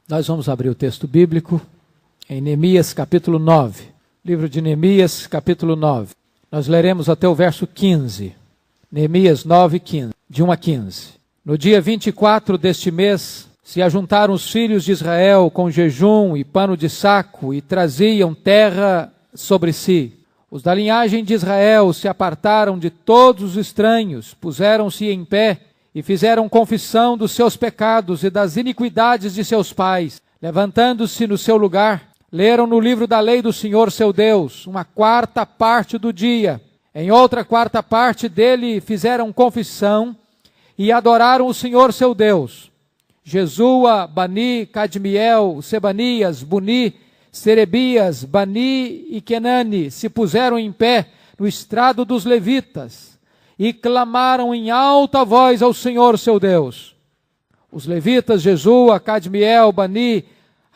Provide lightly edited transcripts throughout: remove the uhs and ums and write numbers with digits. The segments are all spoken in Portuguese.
Nós vamos abrir o texto bíblico em Neemias capítulo 9. Livro de Neemias capítulo 9. Nós leremos até o verso 15. Neemias 9, 15, de 1 a 15. No dia 24 deste mês, se ajuntaram os filhos de Israel com jejum e pano de saco e traziam terra sobre si. Os da linhagem de Israel se apartaram de todos os estranhos, puseram-se em pé e fizeram confissão dos seus pecados e das iniquidades de seus pais. Levantando-se no seu lugar, leram no livro da lei do Senhor seu Deus, uma quarta parte do dia. Em outra quarta parte dele fizeram confissão e adoraram o Senhor seu Deus. Jesua, Bani, Cadmiel, Sebanias, Buni, Serebias, Bani e Kenani se puseram em pé no estrado dos levitas e clamaram em alta voz ao Senhor seu Deus. Os levitas Jesua, Cadmiel, Bani,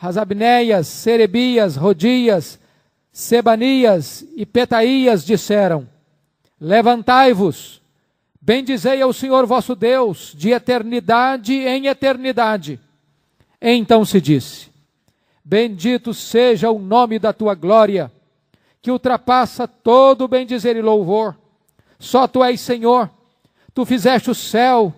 Hasabneias, Serebias, Rodias, Sebanias e Petaías disseram: levantai-vos, bendizei ao Senhor vosso Deus, de eternidade em eternidade. Então se disse: bendito seja o nome da tua glória, que ultrapassa todo bendizer e louvor. Só tu és Senhor, tu fizeste o céu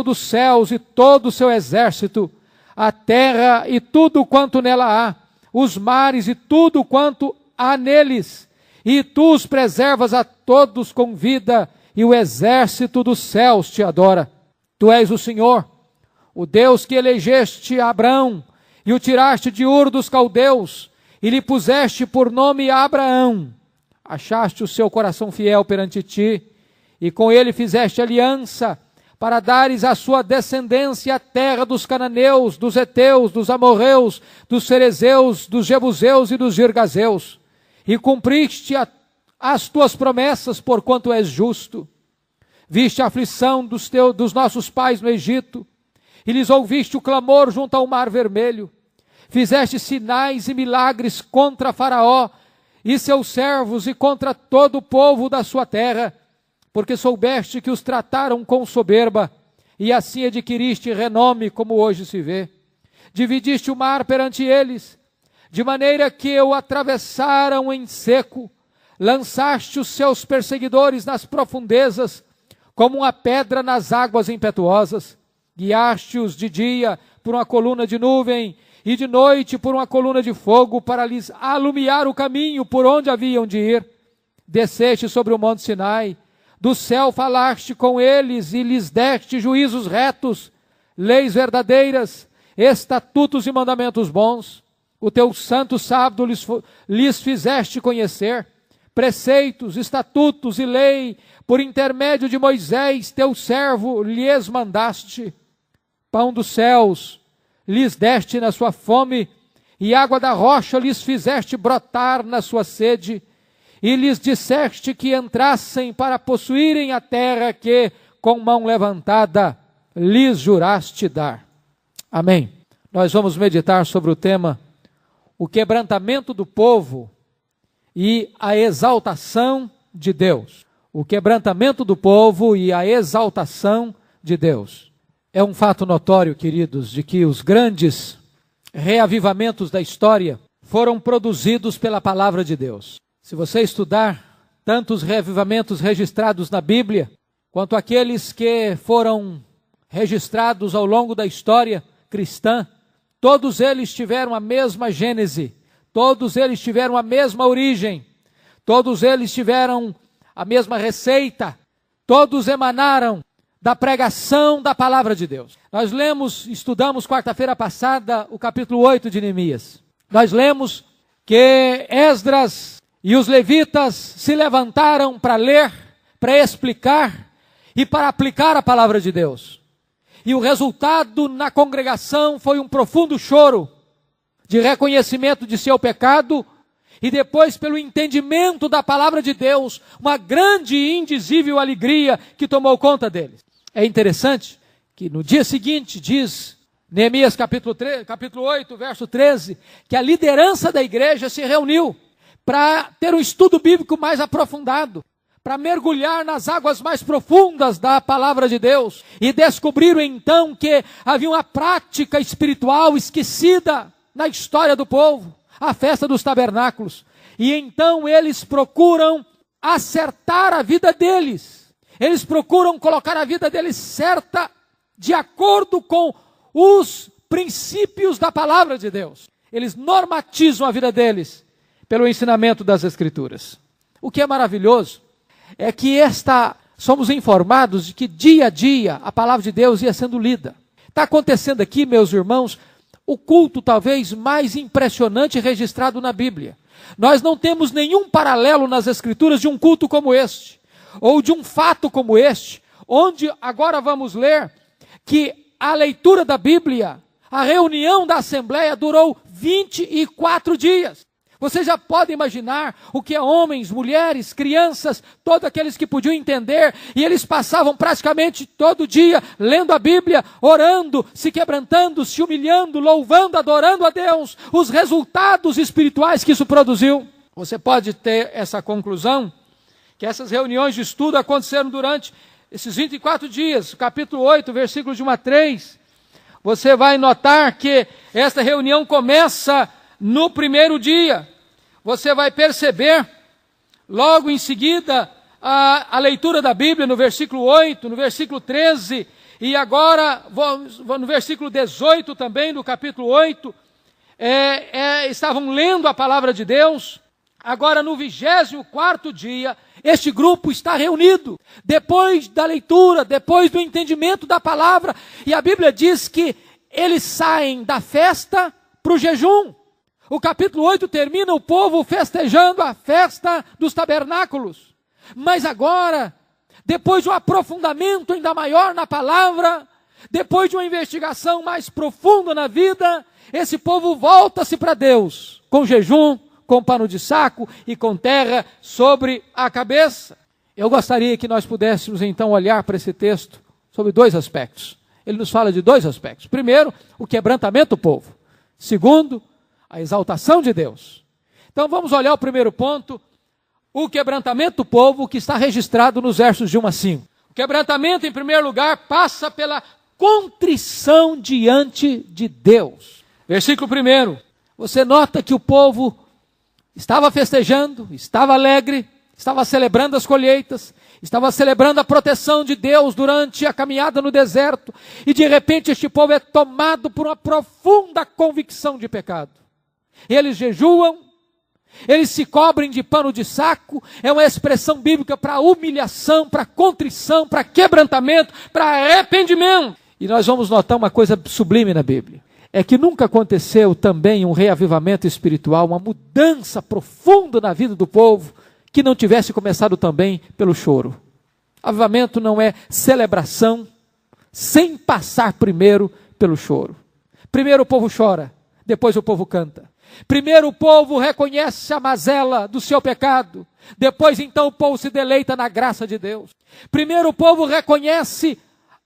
dos céus e todo o seu exército, a terra e tudo quanto nela há, os mares e tudo quanto há neles, e tu os preservas a todos com vida, e o exército dos céus te adora. Tu és o Senhor, o Deus que elegeste Abrão, e o tiraste de Ur dos caldeus, e lhe puseste por nome Abraão. Achaste o seu coração fiel perante ti, e com ele fizeste aliança, para dares à sua descendência a terra dos cananeus, dos heteus, dos amorreus, dos cerezeus, dos jebuseus e dos girgazeus. E cumpriste as tuas promessas, porquanto és justo. Viste a aflição dos nossos pais no Egito, e lhes ouviste o clamor junto ao mar vermelho. Fizeste sinais e milagres contra Faraó e seus servos e contra todo o povo da sua terra, porque soubeste que os trataram com soberba, e assim adquiriste renome, como hoje se vê. Dividiste o mar perante eles, de maneira que o atravessaram em seco. Lançaste os seus perseguidores nas profundezas, como uma pedra nas águas impetuosas. Guiaste-os de dia por uma coluna de nuvem, e de noite por uma coluna de fogo, para lhes alumiar o caminho por onde haviam de ir. Desceste sobre o monte Sinai, do céu falaste com eles, e lhes deste juízos retos, leis verdadeiras, estatutos e mandamentos bons. O teu santo sábado lhes fizeste conhecer, preceitos, estatutos e lei, por intermédio de Moisés, teu servo, lhes mandaste. Pão dos céus lhes deste na sua fome, e água da rocha lhes fizeste brotar na sua sede, e lhes disseste que entrassem para possuírem a terra que, com mão levantada, lhes juraste dar. Amém. Nós vamos meditar sobre o tema, o quebrantamento do povo e a exaltação de Deus. O quebrantamento do povo e a exaltação de Deus. É um fato notório, queridos, de que os grandes reavivamentos da história foram produzidos pela palavra de Deus. Se você estudar tanto os reavivamentos registrados na Bíblia, quanto aqueles que foram registrados ao longo da história cristã, todos eles tiveram a mesma gênese, todos eles tiveram a mesma origem, todos eles tiveram a mesma receita, todos emanaram da pregação da palavra de Deus. Nós estudamos quarta-feira passada o capítulo 8 de Neemias. Nós lemos que Esdras e os levitas se levantaram para ler, para explicar e para aplicar a palavra de Deus. E o resultado na congregação foi um profundo choro de reconhecimento de seu pecado e depois, pelo entendimento da palavra de Deus, uma grande e indizível alegria que tomou conta deles. É interessante que no dia seguinte, diz Neemias capítulo 8, verso 13, que a liderança da igreja se reuniu para ter um estudo bíblico mais aprofundado, para mergulhar nas águas mais profundas da palavra de Deus, e descobriram então que havia uma prática espiritual esquecida na história do povo, a festa dos tabernáculos. E então eles procuram acertar a vida deles, eles procuram colocar a vida deles certa, de acordo com os princípios da palavra de Deus. Eles normatizam a vida deles pelo ensinamento das Escrituras. O que é maravilhoso é que somos informados de que dia a dia a palavra de Deus ia sendo lida. Está acontecendo aqui, meus irmãos, o culto talvez mais impressionante registrado na Bíblia. Nós não temos nenhum paralelo nas Escrituras de um culto como este, ou de um fato como este, onde agora vamos ler que a leitura da Bíblia, a reunião da Assembleia durou 24 dias. Você já pode imaginar o que é homens, mulheres, crianças, todos aqueles que podiam entender, e eles passavam praticamente todo dia lendo a Bíblia, orando, se quebrantando, se humilhando, louvando, adorando a Deus, os resultados espirituais que isso produziu. Você pode ter essa conclusão, que essas reuniões de estudo aconteceram durante esses 24 dias, capítulo 8, versículos de 1 a 3, você vai notar que esta reunião começa no primeiro dia. Você vai perceber, logo em seguida, a leitura da Bíblia no versículo 8, no versículo 13, e agora no versículo 18 também, do capítulo 8, estavam lendo a palavra de Deus. Agora no 24º dia, este grupo está reunido, depois da leitura, depois do entendimento da palavra, e a Bíblia diz que eles saem da festa para o jejum. O capítulo 8 termina o povo festejando a festa dos tabernáculos. Mas agora, depois de um aprofundamento ainda maior na palavra, depois de uma investigação mais profunda na vida, esse povo volta-se para Deus, com jejum, com pano de saco e com terra sobre a cabeça. Eu gostaria que nós pudéssemos então olhar para esse texto sobre dois aspectos. Ele nos fala de dois aspectos. Primeiro, o quebrantamento do povo. Segundo, a exaltação de Deus. Então vamos olhar o primeiro ponto, o quebrantamento do povo, que está registrado nos versos de 1 a 5. O quebrantamento, em primeiro lugar, passa pela contrição diante de Deus. Versículo 1, você nota que o povo estava festejando, estava alegre, estava celebrando as colheitas, estava celebrando a proteção de Deus durante a caminhada no deserto, e de repente este povo é tomado por uma profunda convicção de pecado. Eles jejuam, eles se cobrem de pano de saco, é uma expressão bíblica para humilhação, para contrição, para quebrantamento, para arrependimento. E nós vamos notar uma coisa sublime na Bíblia, é que nunca aconteceu também um reavivamento espiritual, uma mudança profunda na vida do povo, que não tivesse começado também pelo choro. Avivamento não é celebração sem passar primeiro pelo choro. Primeiro o povo chora, depois o povo canta. Primeiro o povo reconhece a mazela do seu pecado, depois então o povo se deleita na graça de Deus. Primeiro o povo reconhece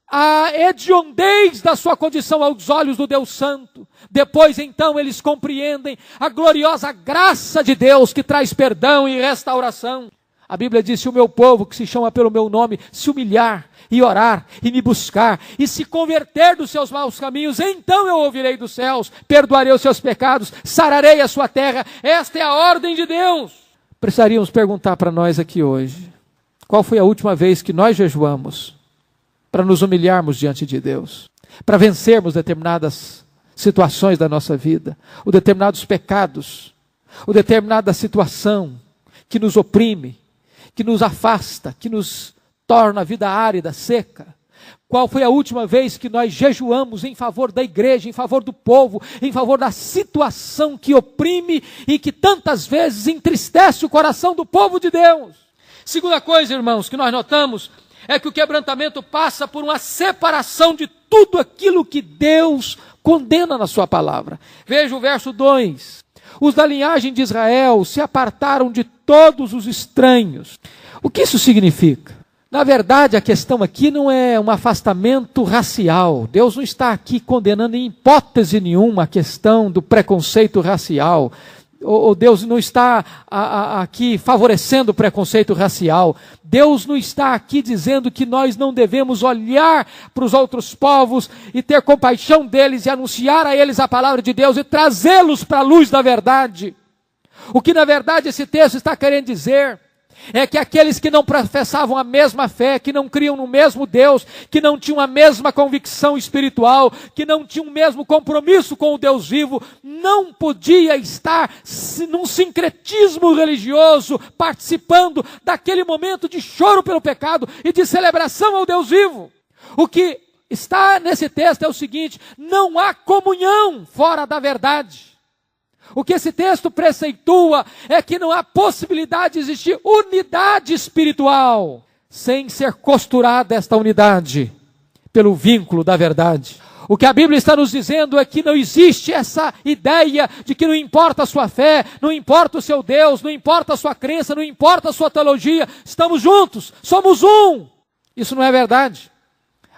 a hediondez da sua condição aos olhos do Deus Santo, depois então eles compreendem a gloriosa graça de Deus que traz perdão e restauração. A Bíblia diz: se o meu povo, que se chama pelo meu nome, se humilhar e orar e me buscar e se converter dos seus maus caminhos, então eu ouvirei dos céus, perdoarei os seus pecados, sararei a sua terra. Esta é a ordem de Deus. Precisaríamos perguntar para nós aqui hoje, qual foi a última vez que nós jejuamos para nos humilharmos diante de Deus, para vencermos determinadas situações da nossa vida, ou determinados pecados, ou determinada situação que nos oprime, que nos afasta, que nos torna a vida árida, seca. Qual foi a última vez que nós jejuamos em favor da igreja, em favor do povo, em favor da situação que oprime e que tantas vezes entristece o coração do povo de Deus? Segunda coisa, irmãos, que nós notamos é que o quebrantamento passa por uma separação de tudo aquilo que Deus condena na sua palavra. Veja o verso 2. Os da linhagem de Israel se apartaram de todos os estranhos. O que isso significa? Na verdade, a questão aqui não é um afastamento racial. Deus não está aqui condenando em hipótese nenhuma a questão do preconceito racial. ou Deus não está aqui favorecendo o preconceito racial. Deus não está aqui dizendo que nós não devemos olhar para os outros povos e ter compaixão deles e anunciar a eles a palavra de Deus e trazê-los para a luz da verdade. O que na verdade esse texto está querendo dizer é que aqueles que não professavam a mesma fé, que não criam no mesmo Deus, que não tinham a mesma convicção espiritual, que não tinham o mesmo compromisso com o Deus vivo, não podia estar num sincretismo religioso, participando daquele momento de choro pelo pecado e de celebração ao Deus vivo. O que está nesse texto é o seguinte: não há comunhão fora da verdade. O que esse texto preceitua é que não há possibilidade de existir unidade espiritual sem ser costurada esta unidade pelo vínculo da verdade. O que a Bíblia está nos dizendo é que não existe essa ideia de que não importa a sua fé, não importa o seu Deus, não importa a sua crença, não importa a sua teologia, estamos juntos, somos um. Isso não é verdade.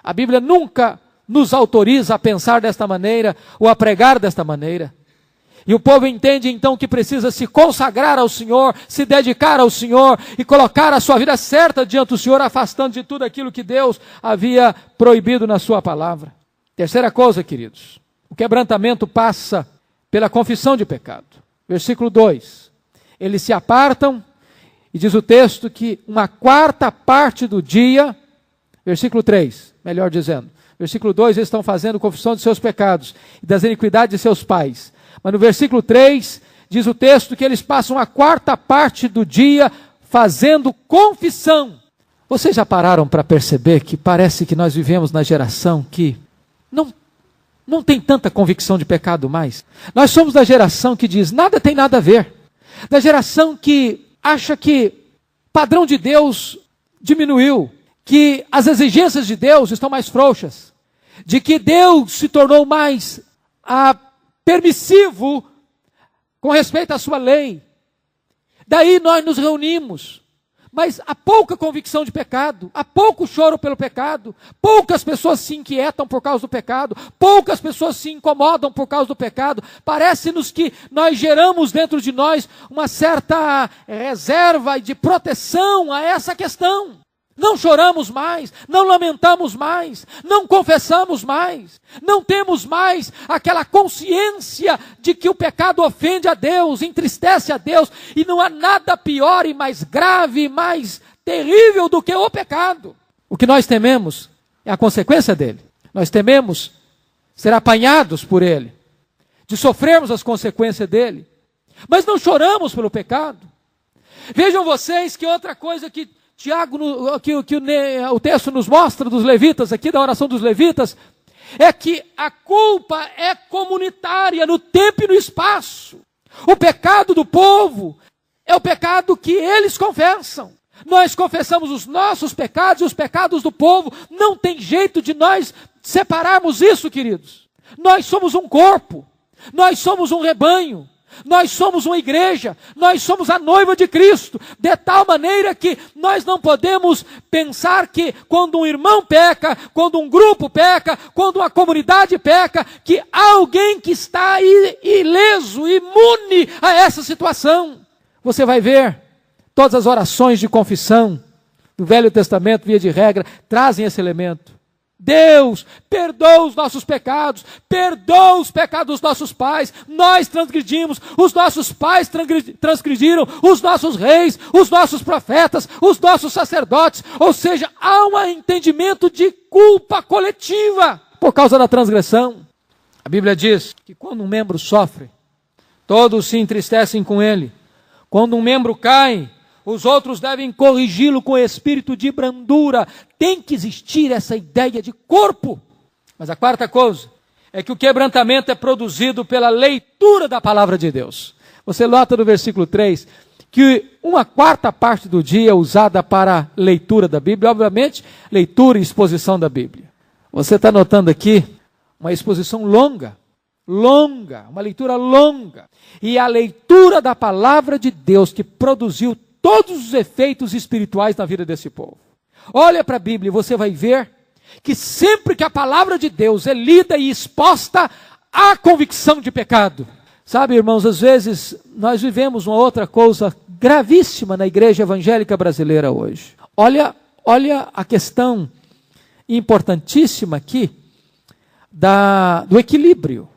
A Bíblia nunca nos autoriza a pensar desta maneira ou a pregar desta maneira. E o povo entende então que precisa se consagrar ao Senhor, se dedicar ao Senhor e colocar a sua vida certa diante do Senhor, afastando de tudo aquilo que Deus havia proibido na sua palavra. Terceira coisa, queridos, o quebrantamento passa pela confissão de pecado. Versículo 2, eles se apartam e diz o texto que uma quarta parte do dia, versículo 3, melhor dizendo, versículo 2, eles estão fazendo confissão de seus pecados e das iniquidades de seus pais. Mas no versículo 3, diz o texto que eles passam a quarta parte do dia fazendo confissão. Vocês já pararam para perceber que parece que nós vivemos na geração que não tem tanta convicção de pecado mais? Nós somos da geração que diz, nada tem nada a ver. Da geração que acha que o padrão de Deus diminuiu, que as exigências de Deus estão mais frouxas, de que Deus se tornou mais permissivo com respeito à sua lei. Daí nós nos reunimos, mas há pouca convicção de pecado, há pouco choro pelo pecado, poucas pessoas se inquietam por causa do pecado, poucas pessoas se incomodam por causa do pecado. Parece-nos que nós geramos dentro de nós uma certa reserva de proteção a essa questão. Não choramos mais, não lamentamos mais, não confessamos mais, não temos mais aquela consciência de que o pecado ofende a Deus, entristece a Deus, e não há nada pior e mais grave e mais terrível do que o pecado. O que nós tememos é a consequência dele. Nós tememos ser apanhados por ele, de sofrermos as consequências dele, mas não choramos pelo pecado. Vejam vocês que outra coisa que Tiago, que o texto nos mostra dos levitas, aqui da oração dos levitas, é que a culpa é comunitária no tempo e no espaço. O pecado do povo é o pecado que eles confessam. Nós confessamos os nossos pecados e os pecados do povo. Não tem jeito de nós separarmos isso, queridos. Nós somos um corpo, nós somos um rebanho. Nós somos uma igreja, nós somos a noiva de Cristo, de tal maneira que nós não podemos pensar que quando um irmão peca, quando um grupo peca, quando uma comunidade peca, que há alguém que está ileso, imune a essa situação. Você vai ver, todas as orações de confissão do Velho Testamento, via de regra, trazem esse elemento. Deus perdoa os nossos pecados, perdoa os pecados dos nossos pais. Nós transgredimos, os nossos pais transgrediram, os nossos reis, os nossos profetas, os nossos sacerdotes. Ou seja, há um entendimento de culpa coletiva por causa da transgressão. A Bíblia diz que quando um membro sofre, todos se entristecem com ele. Quando um membro cai, os outros devem corrigi-lo com espírito de brandura. Tem que existir essa ideia de corpo. Mas a quarta coisa é que o quebrantamento é produzido pela leitura da palavra de Deus. Você nota no versículo 3 que uma quarta parte do dia é usada para leitura da Bíblia. Obviamente, leitura e exposição da Bíblia. Você está notando aqui uma exposição longa, uma leitura longa. E a leitura da palavra de Deus que produziu todos os efeitos espirituais na vida desse povo. Olha para a Bíblia e você vai ver que sempre que a palavra de Deus é lida e exposta, há convicção de pecado. Sabe, irmãos, às vezes nós vivemos uma outra coisa gravíssima na igreja evangélica brasileira hoje. Olha a questão importantíssima aqui do equilíbrio.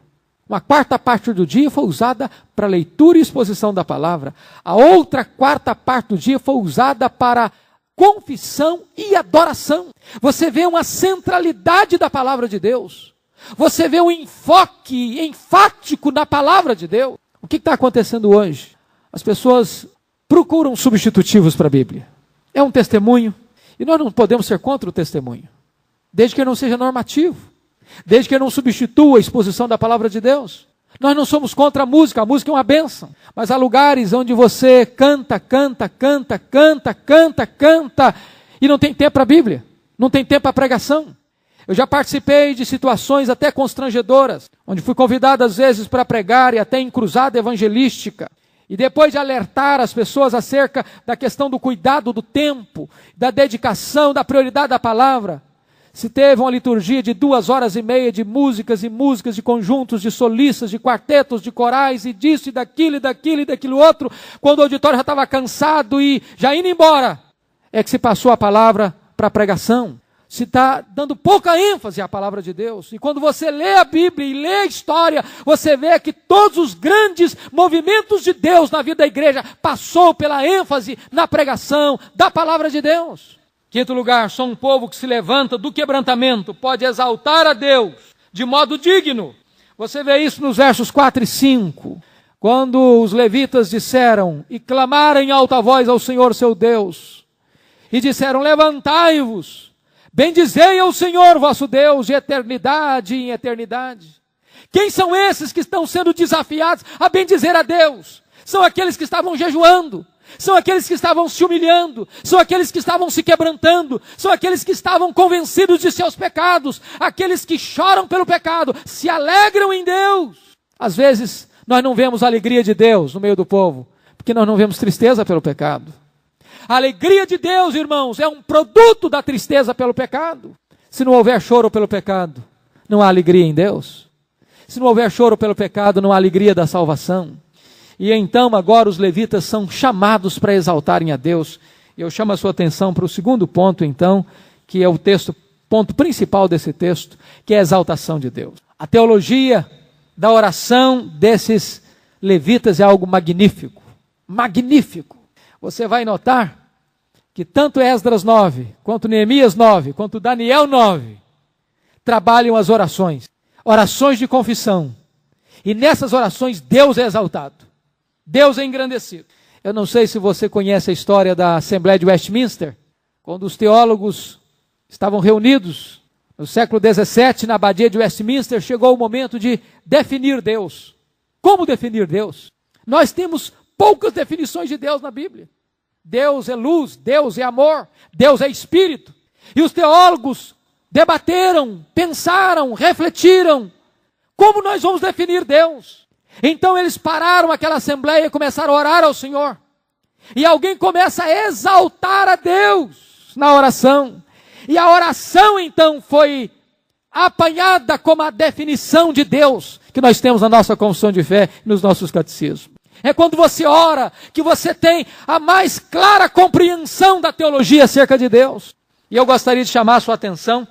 Uma quarta parte do dia foi usada para leitura e exposição da palavra. A outra quarta parte do dia foi usada para confissão e adoração. Você vê uma centralidade da palavra de Deus. Você vê um enfoque enfático na palavra de Deus. O que está acontecendo hoje? As pessoas procuram substitutivos para a Bíblia. É um testemunho. E nós não podemos ser contra o testemunho, desde que não seja normativo, desde que não substitua a exposição da palavra de Deus. Nós não somos contra a música é uma bênção, mas há lugares onde você canta, e não tem tempo para a Bíblia, não tem tempo para a pregação. Eu já participei de situações até constrangedoras, onde fui convidado às vezes para pregar e até em cruzada evangelística. E depois de alertar as pessoas acerca da questão do cuidado do tempo, da dedicação, da prioridade da palavra, se teve uma liturgia de 2h30 de músicas e músicas, de conjuntos, de solistas, de quartetos, de corais, e disso, e daquilo outro, quando o auditório já estava cansado e já indo embora, é que se passou a palavra para a pregação. Se está dando pouca ênfase à palavra de Deus. E quando você lê a Bíblia e lê a história, você vê que todos os grandes movimentos de Deus na vida da igreja passou pela ênfase na pregação da palavra de Deus. Quinto lugar, só um povo que se levanta do quebrantamento pode exaltar a Deus de modo digno. Você vê isso nos versos 4 e 5. Quando os levitas disseram e clamaram em alta voz ao Senhor seu Deus. E disseram, levantai-vos. Bendizei ao Senhor vosso Deus de eternidade em eternidade. Quem são esses que estão sendo desafiados a bendizer a Deus? São aqueles que estavam jejuando, são aqueles que estavam se humilhando, são aqueles que estavam se quebrantando, são aqueles que estavam convencidos de seus pecados, aqueles que choram pelo pecado, se alegram em Deus. Às vezes nós não vemos a alegria de Deus no meio do povo, porque nós não vemos tristeza pelo pecado. A alegria de Deus, irmãos, é um produto da tristeza pelo pecado. Se não houver choro pelo pecado, não há alegria em Deus. Se não houver choro pelo pecado, não há alegria da salvação. E então agora os levitas são chamados para exaltarem a Deus. E eu chamo a sua atenção para o segundo ponto então, que é o ponto principal desse texto, que é a exaltação de Deus. A teologia da oração desses levitas é algo magnífico. Magnífico. Você vai notar que tanto Esdras 9, quanto Neemias 9, quanto Daniel 9, trabalham as orações. Orações de confissão. E nessas orações Deus é exaltado. Deus é engrandecido. Eu não sei se você conhece a história da Assembleia de Westminster, quando os teólogos estavam reunidos no século XVII, na abadia de Westminster, chegou o momento de definir Deus. Como definir Deus? Nós temos poucas definições de Deus na Bíblia. Deus é luz, Deus é amor, Deus é espírito. E os teólogos debateram, pensaram, refletiram. Como nós vamos definir Deus? Então eles pararam aquela assembleia e começaram a orar ao Senhor. E alguém começa a exaltar a Deus na oração. E a oração então foi apanhada como a definição de Deus que nós temos na nossa confissão de fé e nos nossos catecismos. É quando você ora que você tem a mais clara compreensão da teologia acerca de Deus. E eu gostaria de chamar a sua atenção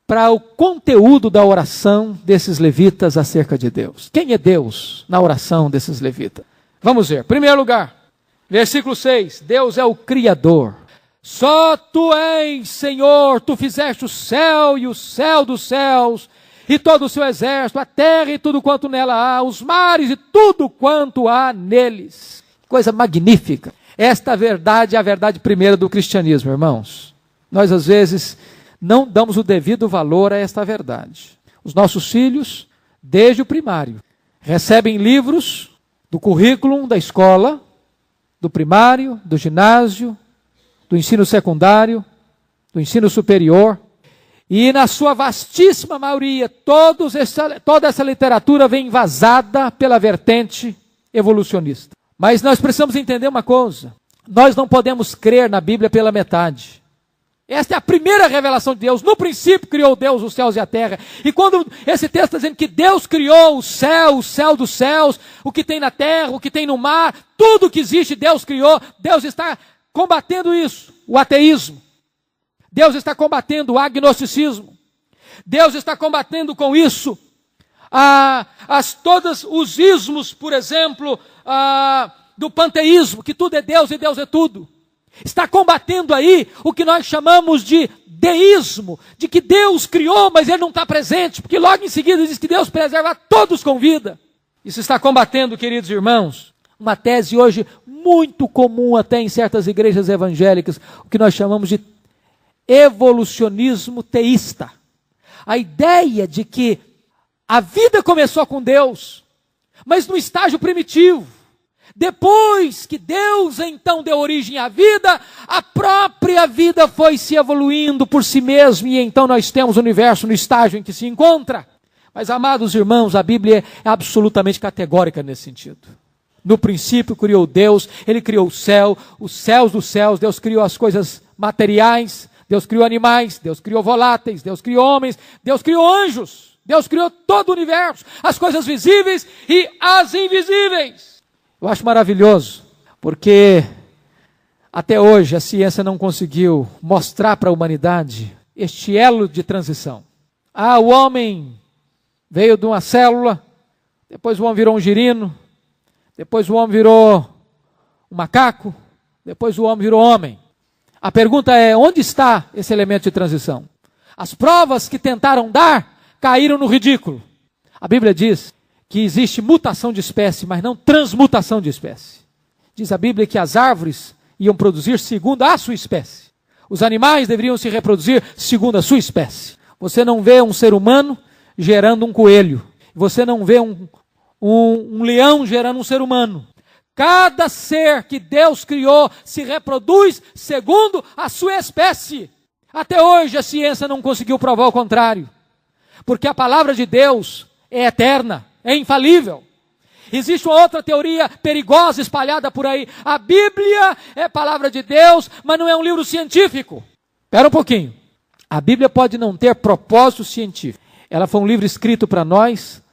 para o conteúdo da oração desses levitas acerca de Deus. Quem é Deus na oração desses levitas? Vamos ver. Primeiro lugar, versículo 6. Deus é o Criador. Só Tu és, Senhor, Tu fizeste o céu e o céu dos céus, e todo o seu exército, a terra e tudo quanto nela há, os mares e tudo quanto há neles. Coisa magnífica. Esta verdade é a verdade primeira do cristianismo, irmãos. Nós às vezes não damos o devido valor a esta verdade. Os nossos filhos, desde o primário, recebem livros do currículo da escola, do primário, do ginásio, do ensino secundário, do ensino superior. E na sua vastíssima maioria, toda essa literatura vem embasada pela vertente evolucionista. Mas nós precisamos entender uma coisa. Nós não podemos crer na Bíblia pela metade. Esta é a primeira revelação de Deus. No princípio criou Deus os céus e a terra. E quando esse texto está dizendo que Deus criou o céu dos céus, o que tem na terra, o que tem no mar, tudo que existe Deus criou, Deus está combatendo isso, o ateísmo. Deus está combatendo o agnosticismo. Deus está combatendo com isso todos os ismos, por exemplo, do panteísmo, que tudo é Deus e Deus é tudo. Está combatendo aí o que nós chamamos de deísmo, de que Deus criou, mas Ele não está presente, porque logo em seguida diz que Deus preserva todos com vida. Isso está combatendo, queridos irmãos, uma tese hoje muito comum até em certas igrejas evangélicas, o que nós chamamos de evolucionismo teísta. A ideia de que a vida começou com Deus, mas no estágio primitivo. Depois que Deus então deu origem à vida, a própria vida foi se evoluindo por si mesma, e então nós temos o universo no estágio em que se encontra. Mas, amados irmãos, a Bíblia é absolutamente categórica nesse sentido. No princípio criou Deus, Ele criou o céu, os céus dos céus, Deus criou as coisas materiais, Deus criou animais, Deus criou voláteis, Deus criou homens, Deus criou anjos, Deus criou todo o universo, as coisas visíveis e as invisíveis. Eu acho maravilhoso, porque até hoje a ciência não conseguiu mostrar para a humanidade este elo de transição. O homem veio de uma célula, depois o homem virou um girino, depois o homem virou um macaco, depois o homem virou homem. A pergunta é, onde está esse elemento de transição? As provas que tentaram dar caíram no ridículo. A Bíblia diz que existe mutação de espécie, mas não transmutação de espécie. Diz a Bíblia que as árvores iam produzir segundo a sua espécie. Os animais deveriam se reproduzir segundo a sua espécie. Você não vê um ser humano gerando um coelho. Você não vê um leão gerando um ser humano. Cada ser que Deus criou se reproduz segundo a sua espécie. Até hoje a ciência não conseguiu provar o contrário. Porque a palavra de Deus é eterna, é infalível. Existe uma outra teoria perigosa espalhada por aí. A Bíblia é palavra de Deus, mas não é um livro científico. Espera um pouquinho. A Bíblia pode não ter propósito científico. Ela foi um livro escrito para nós,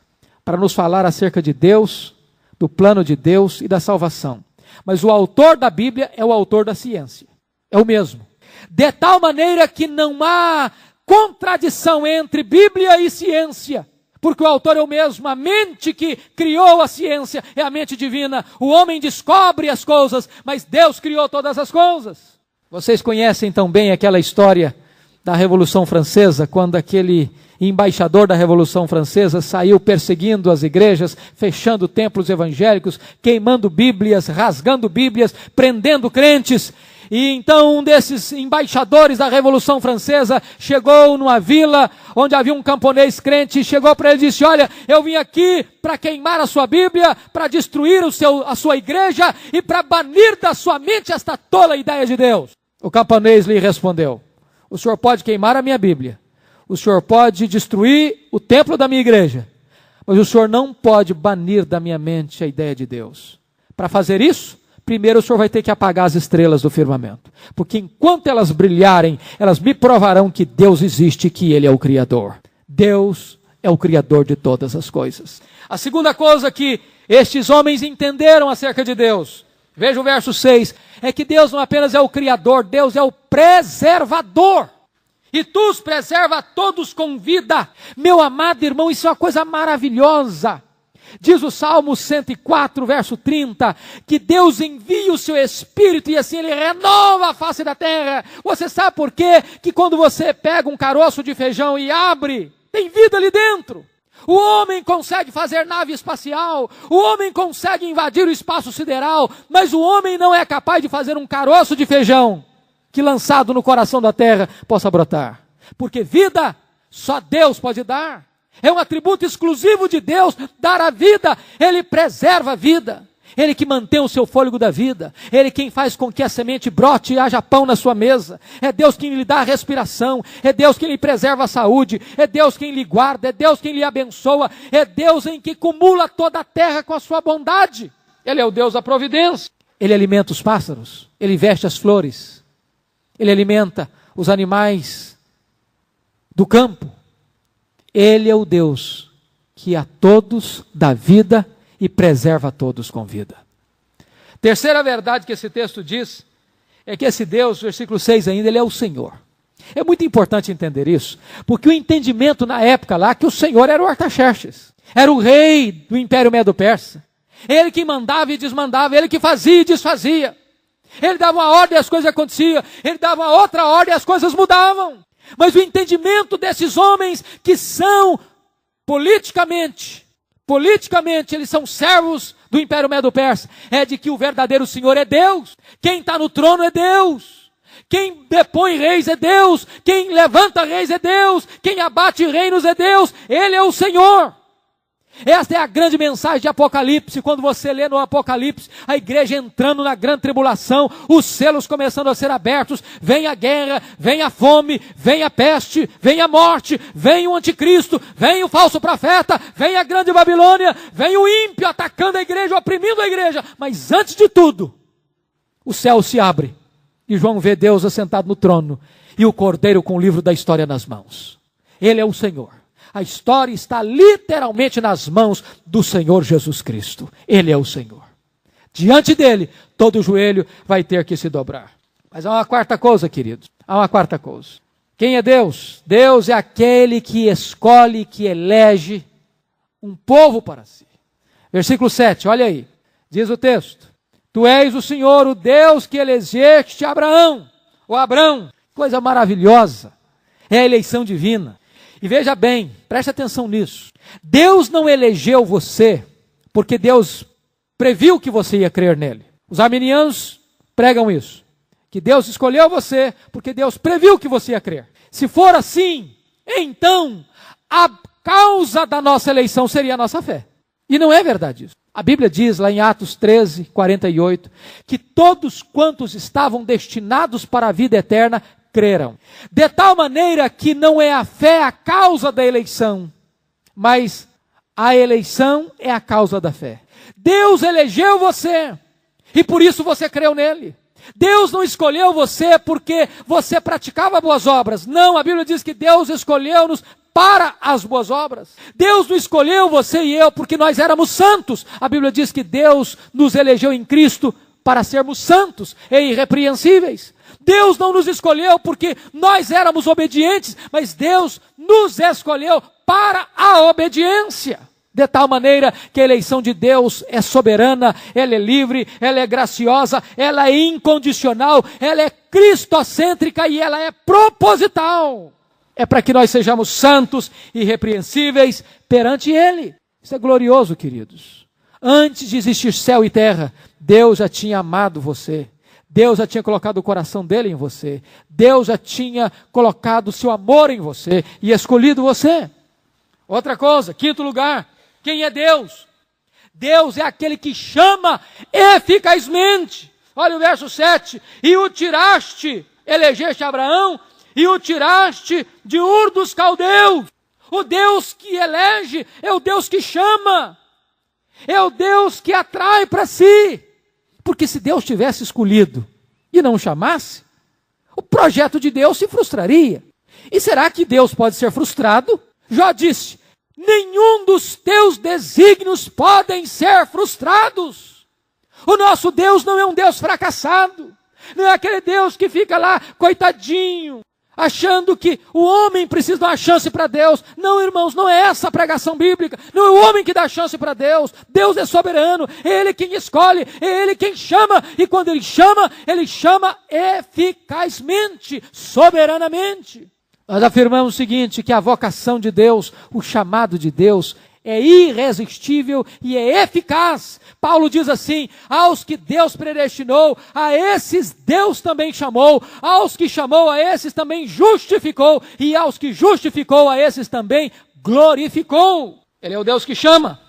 para nos falar acerca de Deus, do plano de Deus e da salvação. Mas o autor da Bíblia é o autor da ciência. É o mesmo. De tal maneira que não há contradição entre Bíblia e ciência. Porque o autor é o mesmo. A mente que criou a ciência é a mente divina. O homem descobre as coisas, mas Deus criou todas as coisas. Vocês conhecem tão bem aquela história da Revolução Francesa, quando aquele embaixador da Revolução Francesa saiu perseguindo as igrejas, fechando templos evangélicos, queimando Bíblias, rasgando Bíblias, prendendo crentes. E então um desses embaixadores da Revolução Francesa chegou numa vila onde havia um camponês crente, chegou para ele e disse, olha, eu vim aqui para queimar a sua Bíblia, para destruir a sua igreja e para banir da sua mente esta tola ideia de Deus. O camponês lhe respondeu, o senhor pode queimar a minha Bíblia, o senhor pode destruir o templo da minha igreja, mas o senhor não pode banir da minha mente a ideia de Deus. Para fazer isso, primeiro o senhor vai ter que apagar as estrelas do firmamento, porque enquanto elas brilharem, elas me provarão que Deus existe e que Ele é o Criador. Deus é o Criador de todas as coisas. A segunda coisa que estes homens entenderam acerca de Deus, veja o verso 6, é que Deus não apenas é o Criador, Deus é o preservador. E tu os preserva todos com vida. Meu amado irmão, isso é uma coisa maravilhosa. Diz o Salmo 104, verso 30, que Deus envia o seu Espírito e assim Ele renova a face da terra. Você sabe por quê? Que quando você pega um caroço de feijão e abre, tem vida ali dentro. O homem consegue fazer nave espacial, o homem consegue invadir o espaço sideral, mas o homem não é capaz de fazer um caroço de feijão que lançado no coração da terra possa brotar. Porque vida só Deus pode dar. É um atributo exclusivo de Deus, dar a vida. Ele preserva a vida. Ele que mantém o seu fôlego da vida. Ele quem faz com que a semente brote e haja pão na sua mesa. É Deus quem lhe dá a respiração. É Deus quem lhe preserva a saúde. É Deus quem lhe guarda. É Deus quem lhe abençoa. É Deus em que cumula toda a terra com a sua bondade. Ele é o Deus da providência. Ele alimenta os pássaros. Ele veste as flores. Ele alimenta os animais do campo. Ele é o Deus que a todos dá vida e preserva a todos com vida. Terceira verdade que esse texto diz é que esse Deus, versículo 6 ainda, ele é o Senhor. É muito importante entender isso, porque o entendimento na época lá, que o Senhor era o Artaxerxes, era o rei do Império Medo-Persa, ele que mandava e desmandava, ele que fazia e desfazia, ele dava uma ordem e as coisas aconteciam, ele dava uma outra ordem e as coisas mudavam. Mas o entendimento desses homens que são politicamente eles são servos do Império Medo-Persa, é de que o verdadeiro Senhor é Deus, quem está no trono é Deus, quem depõe reis é Deus, quem levanta reis é Deus, quem abate reinos é Deus, Ele é o Senhor. Esta é a grande mensagem de Apocalipse. Quando você lê no Apocalipse, a igreja entrando na grande tribulação, os selos começando a ser abertos, vem a guerra, vem a fome, vem a peste, vem a morte, vem o anticristo, vem o falso profeta, vem a grande Babilônia, vem o ímpio atacando a igreja, oprimindo a igreja. Mas antes de tudo, o céu se abre e João vê Deus assentado no trono e o Cordeiro com o livro da história nas mãos. Ele é o Senhor. A história está literalmente nas mãos do Senhor Jesus Cristo. Ele é o Senhor. Diante dele, todo joelho vai ter que se dobrar. Mas há uma quarta coisa, queridos. Há uma quarta coisa. Quem é Deus? Deus é aquele que escolhe, que elege um povo para si. Versículo 7, olha aí. Diz o texto: Tu és o Senhor, o Deus que elegeste Abraão. O Abrão, coisa maravilhosa. É a eleição divina. E veja bem, preste atenção nisso. Deus não elegeu você porque Deus previu que você ia crer nele. Os arminianos pregam isso. Que Deus escolheu você porque Deus previu que você ia crer. Se for assim, então a causa da nossa eleição seria a nossa fé. E não é verdade isso. A Bíblia diz lá em Atos 13, 48, que todos quantos estavam destinados para a vida eterna creram. De tal maneira que não é a fé a causa da eleição, mas a eleição é a causa da fé. Deus elegeu você e por isso você creu nele. Deus não escolheu você porque você praticava boas obras. Não, a Bíblia diz que Deus escolheu-nos para as boas obras. Deus não escolheu você e eu porque nós éramos santos. A Bíblia diz que Deus nos elegeu em Cristo para sermos santos e irrepreensíveis. Deus não nos escolheu porque nós éramos obedientes, mas Deus nos escolheu para a obediência. De tal maneira que a eleição de Deus é soberana, ela é livre, ela é graciosa, ela é incondicional, ela é cristocêntrica e ela é proposital. É para que nós sejamos santos e irrepreensíveis perante Ele. Isso é glorioso, queridos. Antes de existir céu e terra, Deus já tinha amado você. Deus já tinha colocado o coração dele em você. Deus já tinha colocado o seu amor em você e escolhido você. Outra coisa, quinto lugar, quem é Deus? Deus é aquele que chama eficazmente. Olha o verso 7. E o tiraste, elegeste Abraão, e o tiraste de Ur dos Caldeus. O Deus que elege é o Deus que chama. É o Deus que atrai para si. Porque se Deus tivesse escolhido e não chamasse, o projeto de Deus se frustraria. E será que Deus pode ser frustrado? Jó disse: nenhum dos teus desígnios podem ser frustrados. O nosso Deus não é um Deus fracassado. Não é aquele Deus que fica lá, coitadinho, achando que o homem precisa dar uma chance para Deus. Não, irmãos, não é essa a pregação bíblica. Não é o homem que dá chance para Deus. Deus é soberano, é Ele quem escolhe, é Ele quem chama. E quando Ele chama eficazmente, soberanamente. Nós afirmamos o seguinte, que a vocação de Deus, o chamado de Deus, é irresistível e é eficaz. Paulo diz assim: aos que Deus predestinou, a esses Deus também chamou, aos que chamou, a esses também justificou, e aos que justificou, a esses também glorificou. Ele é o Deus que chama.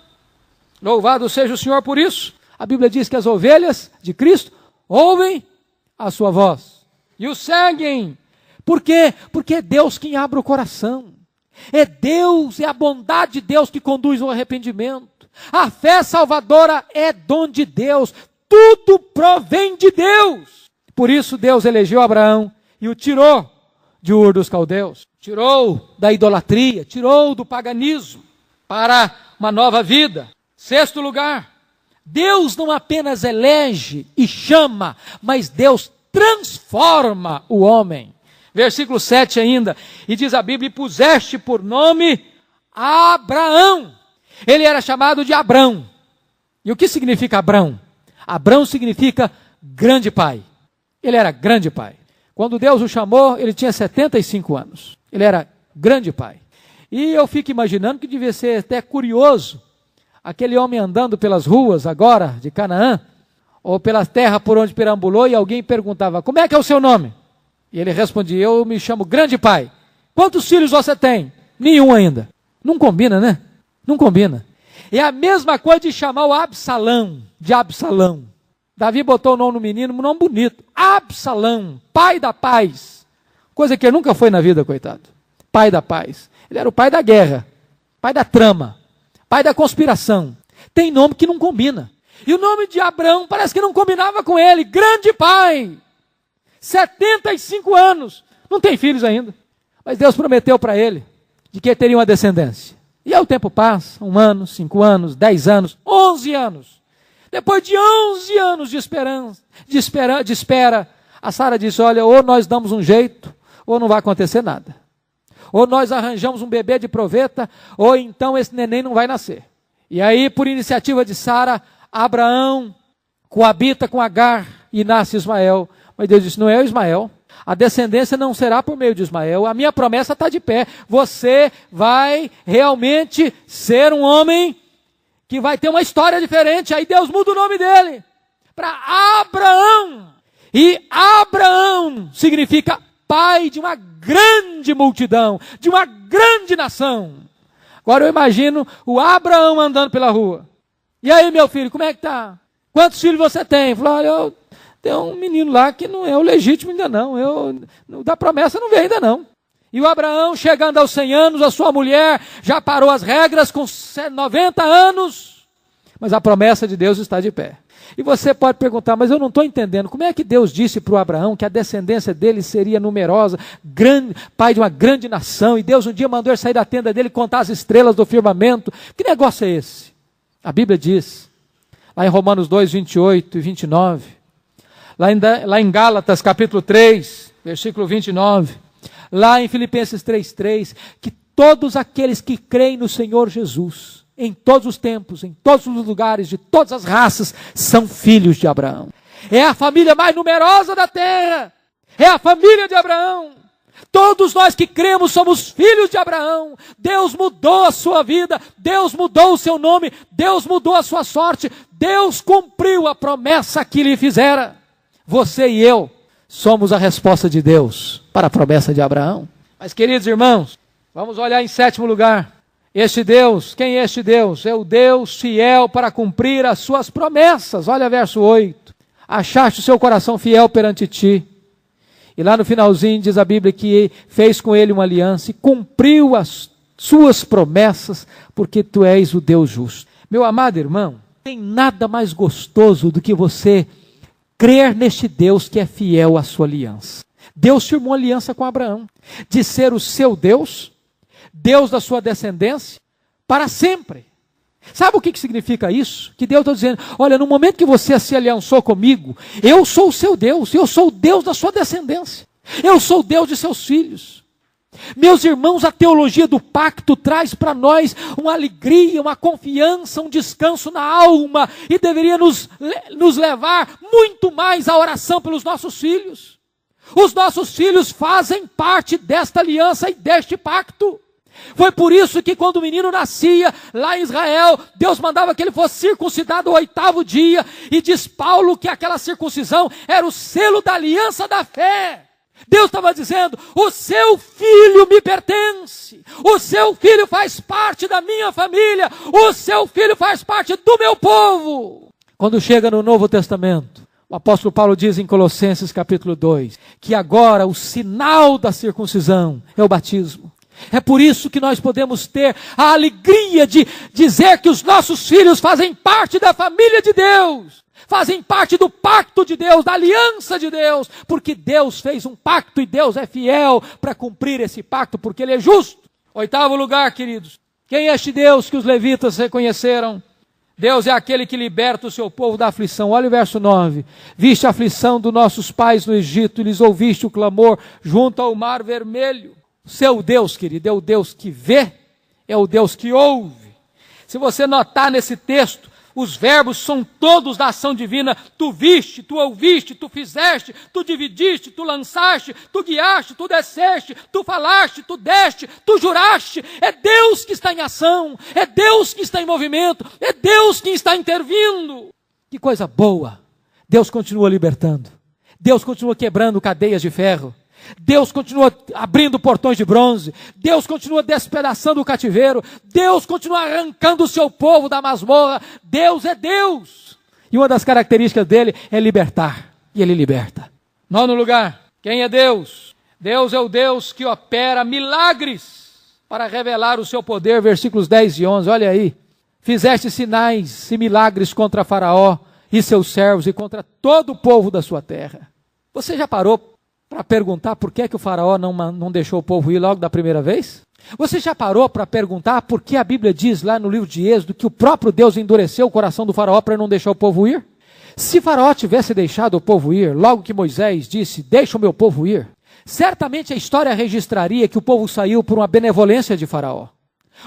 Louvado seja o Senhor por isso. A Bíblia diz que as ovelhas de Cristo ouvem a sua voz e o seguem. Por quê? Porque é Deus quem abre o coração. É Deus, é a bondade de Deus que conduz ao arrependimento. A fé salvadora é dom de Deus. Tudo provém de Deus. Por isso Deus elegeu Abraão e o tirou de Ur dos Caldeus. Tirou da idolatria, tirou do paganismo para uma nova vida. Sexto lugar, Deus não apenas elege e chama, mas Deus transforma o homem. Versículo 7 ainda, e diz a Bíblia, e puseste por nome Abraão. Ele era chamado de Abrão. E o que significa Abrão? Abrão significa grande pai. Ele era grande pai. Quando Deus o chamou, ele tinha 75 anos. Ele era grande pai. E eu fico imaginando que devia ser até curioso aquele homem andando pelas ruas agora de Canaã, ou pela terra por onde perambulou, e alguém perguntava, como é que é o seu nome? E ele respondia, eu me chamo grande pai. Quantos filhos você tem? Nenhum ainda. Não combina, né? Não combina. É a mesma coisa de chamar o Absalão, de Absalão. Davi botou o nome no menino, um nome bonito. Absalão, pai da paz. Coisa que ele nunca foi na vida, coitado. Pai da paz. Ele era o pai da guerra, pai da trama, pai da conspiração. Tem nome que não combina. E o nome de Abrão parece que não combinava com ele. Grande pai. 75 anos. Não tem filhos ainda. Mas Deus prometeu para ele de que ele teria uma descendência. E aí o tempo passa, 1 ano, 5 anos, 10 anos, 11 anos. Depois de 11 anos de espera, a Sara disse, olha, ou nós damos um jeito, ou não vai acontecer nada. Ou nós arranjamos um bebê de proveta, ou então esse neném não vai nascer. E aí, por iniciativa de Sara, Abraão coabita com Agar e nasce Ismael. Mas Deus disse, não é o Ismael. A descendência não será por meio de Ismael. A minha promessa está de pé. Você vai realmente ser um homem que vai ter uma história diferente. Aí Deus muda o nome dele para Abraão. E Abraão significa pai de uma grande multidão, de uma grande nação. Agora eu imagino o Abraão andando pela rua. E aí, meu filho, como é que tá? Quantos filhos você tem? Falou, olha, eu tenho um menino lá que não é o legítimo ainda não. Da promessa não veio ainda não. E o Abraão, chegando aos 100 anos, a sua mulher já parou as regras com 90 anos. Mas a promessa de Deus está de pé. E você pode perguntar, mas eu não estou entendendo. Como é que Deus disse para o Abraão que a descendência dele seria numerosa, grande, pai de uma grande nação, e Deus um dia mandou ele sair da tenda dele e contar as estrelas do firmamento? Que negócio é esse? A Bíblia diz, lá em Romanos 2, 28 e 29, lá em Gálatas capítulo 3, versículo 29, lá em Filipenses 3, que todos aqueles que creem no Senhor Jesus, em todos os tempos, em todos os lugares, de todas as raças, são filhos de Abraão. É a família mais numerosa da terra. É a família de Abraão. Todos nós que cremos somos filhos de Abraão. Deus mudou a sua vida. Deus mudou o seu nome. Deus mudou a sua sorte. Deus cumpriu a promessa que lhe fizera. Você e eu somos a resposta de Deus para a promessa de Abraão. Mas, queridos irmãos, vamos olhar em 7º lugar. Este Deus, quem é este Deus? É o Deus fiel para cumprir as suas promessas. Olha verso 8. Achaste o seu coração fiel perante ti. E lá no finalzinho diz a Bíblia que fez com ele uma aliança e cumpriu as suas promessas, porque tu és o Deus justo. Meu amado irmão, tem nada mais gostoso do que você crer neste Deus que é fiel à sua aliança. Deus firmou aliança com Abraão, de ser o seu Deus, Deus da sua descendência, para sempre. Sabe o que significa isso? Que Deus está dizendo, olha, no momento que você se aliançou comigo, eu sou o seu Deus, eu sou o Deus da sua descendência, eu sou o Deus de seus filhos. Meus irmãos, a teologia do pacto traz para nós uma alegria, uma confiança, um descanso na alma, e deveria nos levar muito mais à oração pelos nossos filhos. Os nossos filhos fazem parte desta aliança e deste pacto. Foi por isso que quando o menino nascia lá em Israel, Deus mandava que ele fosse circuncidado ao 8º dia, e diz Paulo que aquela circuncisão era o selo da aliança da fé. Deus estava dizendo, o seu filho me pertence, o seu filho faz parte da minha família, o seu filho faz parte do meu povo. Quando chega no Novo Testamento, o apóstolo Paulo diz em Colossenses capítulo 2, que agora o sinal da circuncisão é o batismo. É por isso que nós podemos ter a alegria de dizer que os nossos filhos fazem parte da família de Deus, fazem parte do pacto de Deus, da aliança de Deus, porque Deus fez um pacto e Deus é fiel para cumprir esse pacto, porque Ele é justo. 8º lugar, queridos. Quem é este Deus que os levitas reconheceram? Deus é aquele que liberta o seu povo da aflição. Olha o verso 9. Viste a aflição dos nossos pais no Egito, e lhes ouviste o clamor junto ao mar vermelho. Seu Deus, querido, é o Deus que vê, é o Deus que ouve. Se você notar nesse texto, os verbos são todos da ação divina. Tu viste, tu ouviste, tu fizeste, tu dividiste, tu lançaste, tu guiaste, tu desceste, tu falaste, tu deste, tu juraste. É Deus que está em ação, é Deus que está em movimento, é Deus que está intervindo. Que coisa boa! Deus continua libertando, Deus continua quebrando cadeias de ferro, Deus continua abrindo portões de bronze, Deus continua despedaçando o cativeiro, Deus continua arrancando o seu povo da masmorra. Deus é Deus. E uma das características dele é libertar. E ele liberta. 9º lugar, quem é Deus? Deus é o Deus que opera milagres para revelar o seu poder. Versículos 10 e 11, olha aí. Fizeste sinais e milagres contra Faraó e seus servos e contra todo o povo da sua terra. Você já parou para perguntar por que o Faraó não deixou o povo ir logo da primeira vez? Você já parou para perguntar por que a Bíblia diz lá no livro de Êxodo que o próprio Deus endureceu o coração do Faraó para não deixar o povo ir? Se Faraó tivesse deixado o povo ir, logo que Moisés disse, deixa o meu povo ir, certamente a história registraria que o povo saiu por uma benevolência de Faraó.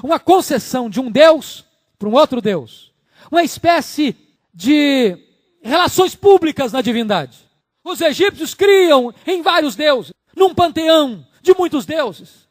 Uma concessão de um Deus para um outro Deus. Uma espécie de relações públicas na divindade. Os egípcios criam em vários deuses, num panteão de muitos deuses.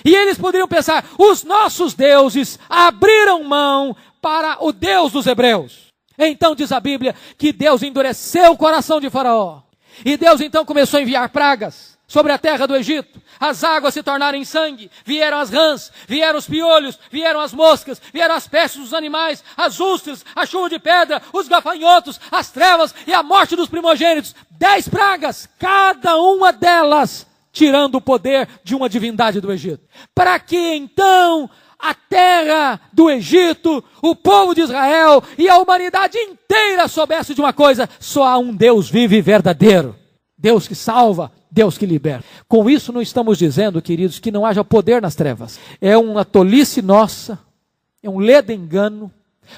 E eles poderiam pensar, os nossos deuses abriram mão para o Deus dos hebreus. Então diz a Bíblia que Deus endureceu o coração de Faraó. E Deus então começou a enviar pragas sobre a terra do Egito. As águas se tornaram em sangue, vieram as rãs, vieram os piolhos, vieram as moscas, vieram as pestes dos animais, as úlceras, a chuva de pedra, os gafanhotos, as trevas e a morte dos primogênitos. 10 pragas, cada uma delas tirando o poder de uma divindade do Egito. Para que então a terra do Egito, o povo de Israel e a humanidade inteira soubesse de uma coisa: só há um Deus vivo e verdadeiro. Deus que salva, Deus que liberta. Com isso não estamos dizendo, queridos, que não haja poder nas trevas. É uma tolice nossa, é um ledo engano,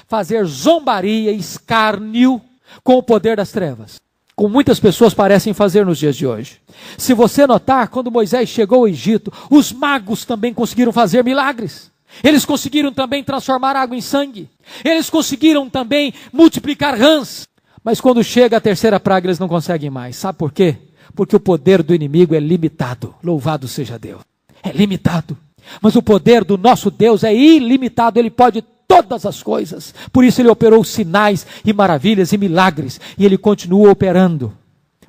fazer zombaria e escárnio com o poder das trevas, como muitas pessoas parecem fazer nos dias de hoje. Se você notar, quando Moisés chegou ao Egito, os magos também conseguiram fazer milagres. Eles conseguiram também transformar água em sangue. Eles conseguiram também multiplicar rãs. Mas quando chega a terceira praga, eles não conseguem mais. Sabe por quê? Porque o poder do inimigo é limitado. Louvado seja Deus. É limitado. Mas o poder do nosso Deus é ilimitado. Ele pode todas as coisas. Por isso ele operou sinais e maravilhas e milagres. E ele continua operando.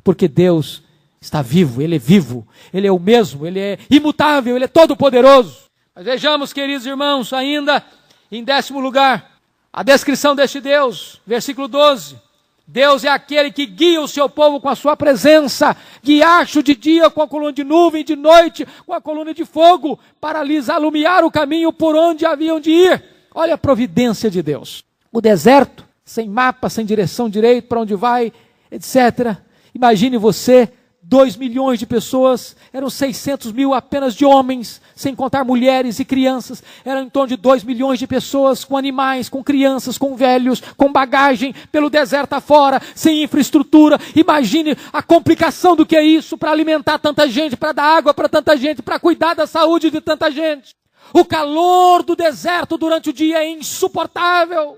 Porque Deus está vivo. Ele é vivo. Ele é o mesmo. Ele é imutável. Ele é todo poderoso. Mas vejamos, queridos irmãos, ainda em 10º lugar, a descrição deste Deus. Versículo 12. Deus é aquele que guia o seu povo com a sua presença, guiacho de dia com a coluna de nuvem, de noite com a coluna de fogo, para lhes alumiar o caminho por onde haviam de ir. Olha a providência de Deus. O deserto, sem mapa, sem direção direita, para onde vai, etc. Imagine você, 2 milhões de pessoas, eram 600 mil apenas de homens, sem contar mulheres e crianças. Eram em torno de 2 milhões de pessoas, com animais, com crianças, com velhos, com bagagem, pelo deserto afora, sem infraestrutura. Imagine a complicação do que é isso, para alimentar tanta gente, para dar água para tanta gente, para cuidar da saúde de tanta gente. O calor do deserto durante o dia é insuportável.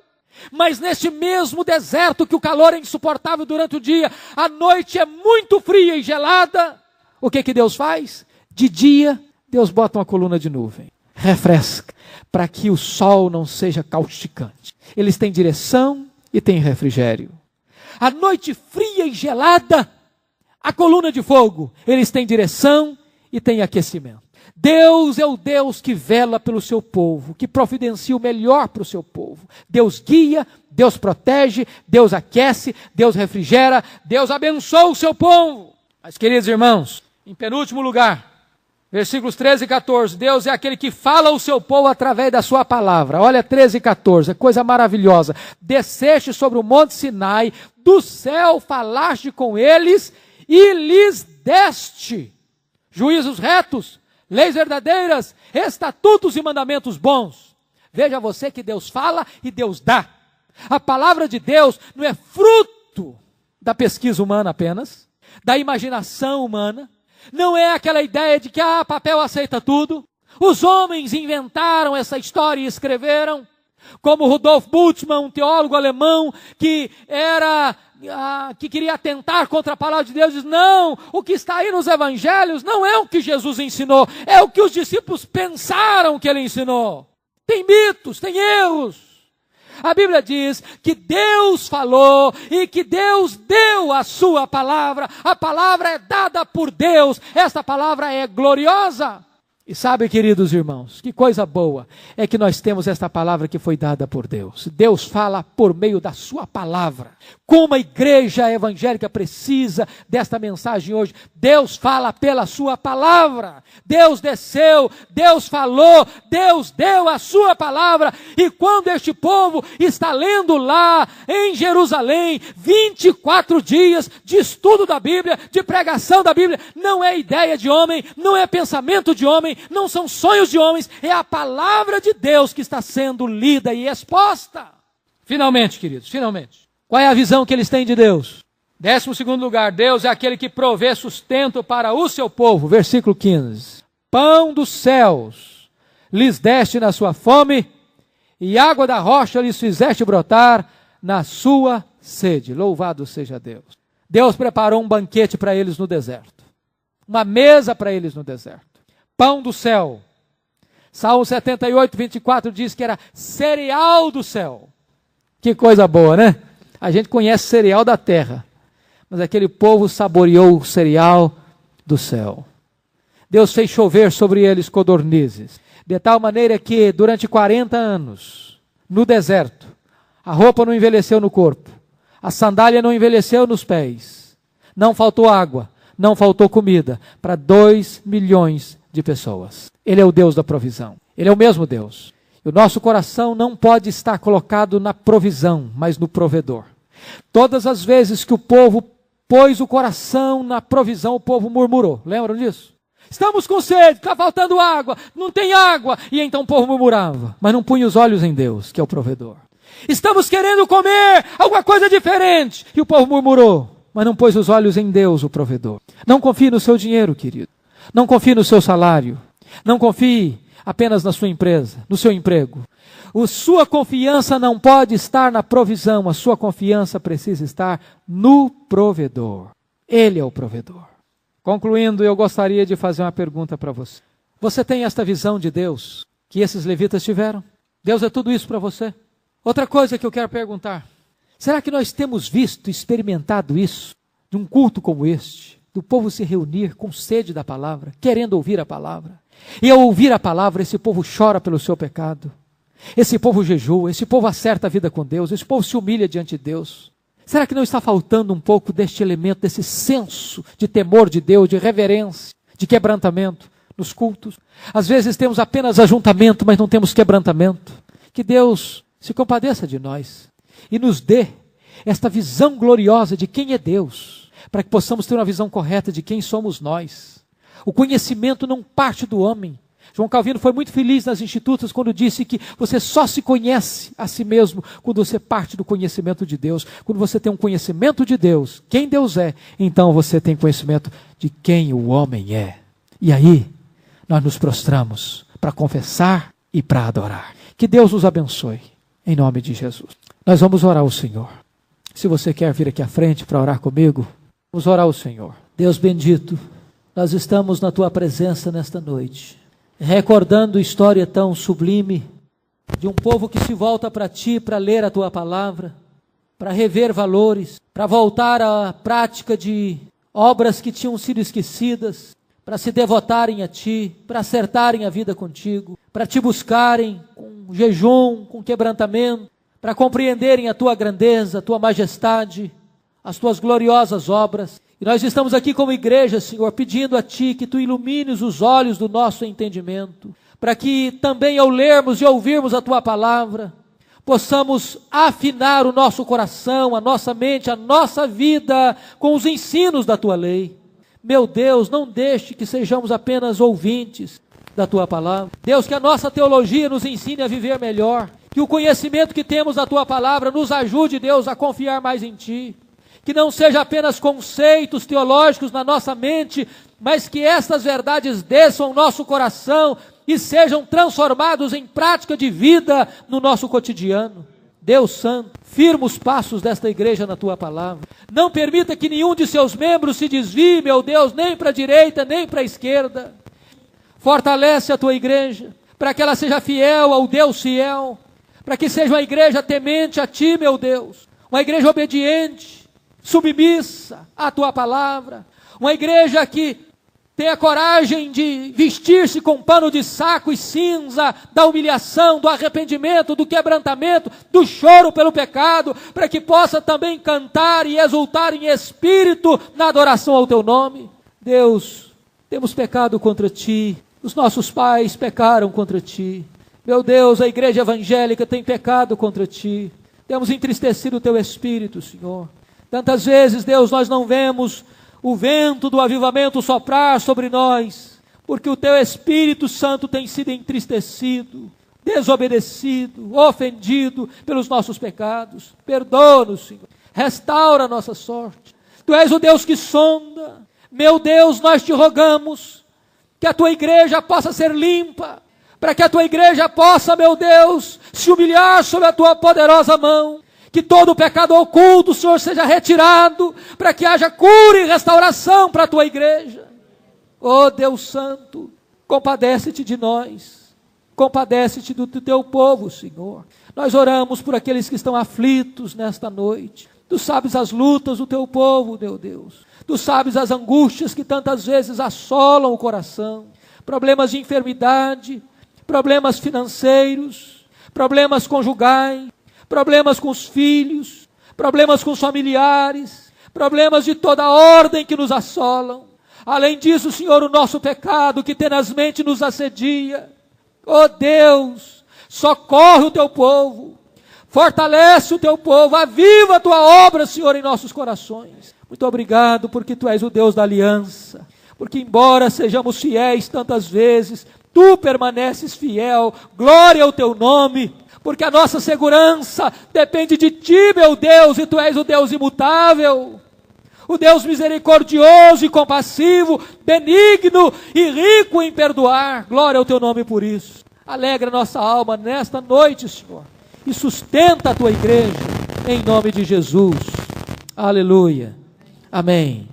Mas neste mesmo deserto que o calor é insuportável durante o dia, a noite é muito fria e gelada. O que Deus faz? De dia, Deus bota uma coluna de nuvem, refresca, para que o sol não seja causticante. Eles têm direção e têm refrigério. A noite fria e gelada, a coluna de fogo, eles têm direção e têm aquecimento. Deus é o Deus que vela pelo seu povo, que providencia o melhor para o seu povo. Deus guia, Deus protege, Deus aquece, Deus refrigera, Deus abençoa o seu povo. Mas, queridos irmãos, em penúltimo lugar, Versículos 13 e 14. Deus é aquele que fala ao seu povo através da sua palavra. Olha 13 e 14, coisa maravilhosa. Desceste sobre o monte Sinai, do céu falaste com eles e lhes deste juízos retos, leis verdadeiras, estatutos e mandamentos bons. Veja você que Deus fala e Deus dá. A palavra de Deus não é fruto da pesquisa humana apenas, da imaginação humana. Não é aquela ideia de que papel aceita tudo. Os homens inventaram essa história e escreveram, como Rudolf Bultmann, um teólogo alemão que queria atentar contra a palavra de Deus, diz: não, o que está aí nos evangelhos não é o que Jesus ensinou, é o que os discípulos pensaram que ele ensinou. Tem mitos, tem erros. A Bíblia diz que Deus falou e que Deus deu a sua palavra. A palavra é dada por Deus. Esta palavra é gloriosa. E sabe, queridos irmãos, que coisa boa é que nós temos esta palavra que foi dada por Deus. Deus fala por meio da sua palavra. Como a igreja evangélica precisa desta mensagem hoje. Deus fala pela sua palavra. Deus desceu, Deus falou, Deus deu a sua palavra. E quando este povo está lendo lá em Jerusalém, 24 dias de estudo da Bíblia, de pregação da Bíblia, não é ideia de homem, não é pensamento de homem, não são sonhos de homens, é a palavra de Deus que está sendo lida e exposta. Finalmente, queridos, finalmente. Qual é a visão que eles têm de Deus? 12º lugar, Deus é aquele que provê sustento para o seu povo. Versículo 15. Pão dos céus lhes deste na sua fome, e água da rocha lhes fizeste brotar na sua sede. Louvado seja Deus. Deus preparou um banquete para eles no deserto. Uma mesa para eles no deserto. Pão do céu. Salmo 78, 24 diz que era cereal do céu. Que coisa boa, né? A gente conhece cereal da terra, mas aquele povo saboreou o cereal do céu. Deus fez chover sobre eles codornizes, de tal maneira que durante 40 anos, no deserto, a roupa não envelheceu no corpo, a sandália não envelheceu nos pés, não faltou água, não faltou comida para 2 milhões de pessoas. Ele é o Deus da provisão. Ele é o mesmo Deus. E o nosso coração não pode estar colocado na provisão, mas no provedor. Todas as vezes que o povo pôs o coração na provisão, o povo murmurou. Lembram disso? Estamos com sede, está faltando água, não tem água. E então o povo murmurava, mas não punha os olhos em Deus, que é o provedor. Estamos querendo comer alguma coisa diferente. E o povo murmurou, mas não pôs os olhos em Deus, o provedor. Não confie no seu dinheiro, querido. Não confie no seu salário. Não confie apenas na sua empresa, no seu emprego. A sua confiança não pode estar na provisão. A sua confiança precisa estar no provedor. Ele é o provedor. Concluindo, eu gostaria de fazer uma pergunta para você. Você tem esta visão de Deus que esses levitas tiveram? Deus é tudo isso para você? Outra coisa que eu quero perguntar. Será que nós temos visto, experimentado isso, de um culto como este? Do povo se reunir com sede da palavra, querendo ouvir a palavra. E ao ouvir a palavra, esse povo chora pelo seu pecado. Esse povo jejua, esse povo acerta a vida com Deus, esse povo se humilha diante de Deus. Será que não está faltando um pouco deste elemento, desse senso de temor de Deus, de reverência, de quebrantamento nos cultos? Às vezes temos apenas ajuntamento, mas não temos quebrantamento. Que Deus se compadeça de nós e nos dê esta visão gloriosa de quem é Deus, para que possamos ter uma visão correta de quem somos nós. O conhecimento não parte do homem. João Calvino foi muito feliz nas Institutas quando disse que você só se conhece a si mesmo quando você parte do conhecimento de Deus. Quando você tem um conhecimento de Deus, quem Deus é, então você tem conhecimento de quem o homem é. E aí, nós nos prostramos para confessar e para adorar. Que Deus nos abençoe, em nome de Jesus. Nós vamos orar ao Senhor. Se você quer vir aqui à frente para orar comigo, vamos orar ao Senhor. Deus bendito, nós estamos na Tua presença nesta noite, recordando história tão sublime de um povo que se volta para Ti para ler a Tua palavra, para rever valores, para voltar à prática de obras que tinham sido esquecidas, para se devotarem a Ti, para acertarem a vida contigo, para Te buscarem com jejum, com quebrantamento, para compreenderem a Tua grandeza, a Tua majestade, as Tuas gloriosas obras. E E nós estamos aqui como igreja, Senhor, pedindo a Ti que Tu ilumines os olhos do nosso entendimento, para que também ao lermos e ouvirmos a Tua palavra, possamos afinar o nosso coração, a nossa mente, a nossa vida com os ensinos da Tua lei. Meu Deus, não deixe que sejamos apenas ouvintes da Tua palavra. Deus, que a nossa teologia nos ensine a viver melhor, que o conhecimento que temos da Tua palavra nos ajude, Deus, a confiar mais em Ti. Que não seja apenas conceitos teológicos na nossa mente, mas que estas verdades desçam ao nosso coração e sejam transformados em prática de vida no nosso cotidiano. Deus Santo, firma os passos desta igreja na Tua palavra. Não permita que nenhum de seus membros se desvie, meu Deus, nem para a direita, nem para a esquerda. Fortalece a Tua igreja, para que ela seja fiel ao Deus fiel, para que seja uma igreja temente a Ti, meu Deus, uma igreja obediente, submissa à Tua palavra, uma igreja que tenha coragem de vestir-se com pano de saco e cinza, da humilhação, do arrependimento, do quebrantamento, do choro pelo pecado, para que possa também cantar e exultar em espírito na adoração ao Teu nome. Deus, temos pecado contra Ti, os nossos pais pecaram contra Ti, meu Deus, a igreja evangélica tem pecado contra Ti, temos entristecido o Teu Espírito, Senhor. Tantas vezes, Deus, nós não vemos o vento do avivamento soprar sobre nós, porque o Teu Espírito Santo tem sido entristecido, desobedecido, ofendido pelos nossos pecados. Perdoa-nos, Senhor. Restaura a nossa sorte. Tu és o Deus que sonda. Meu Deus, nós Te rogamos que a Tua igreja possa ser limpa, para que a Tua igreja possa, meu Deus, se humilhar sob a Tua poderosa mão. Que todo o pecado oculto, Senhor, seja retirado, para que haja cura e restauração para a Tua igreja. Oh Deus Santo, compadece-te de nós, compadece-te do Teu povo, Senhor. Nós oramos por aqueles que estão aflitos nesta noite. Tu sabes as lutas do Teu povo, meu Deus. Tu sabes as angústias que tantas vezes assolam o coração. Problemas de enfermidade, problemas financeiros, problemas conjugais, problemas com os filhos, problemas com os familiares, problemas de toda ordem que nos assolam. Além disso, Senhor, o nosso pecado que tenazmente nos assedia. Oh Deus, socorre o Teu povo, fortalece o Teu povo, aviva a Tua obra, Senhor, em nossos corações. Muito obrigado, porque Tu és o Deus da aliança, porque embora sejamos fiéis tantas vezes, Tu permaneces fiel. Glória ao Teu nome, porque a nossa segurança depende de Ti, meu Deus, e Tu és o Deus imutável, o Deus misericordioso e compassivo, benigno e rico em perdoar. Glória ao Teu nome por isso. Alegra nossa alma nesta noite, Senhor, e sustenta a Tua igreja, em nome de Jesus. Aleluia. Amém.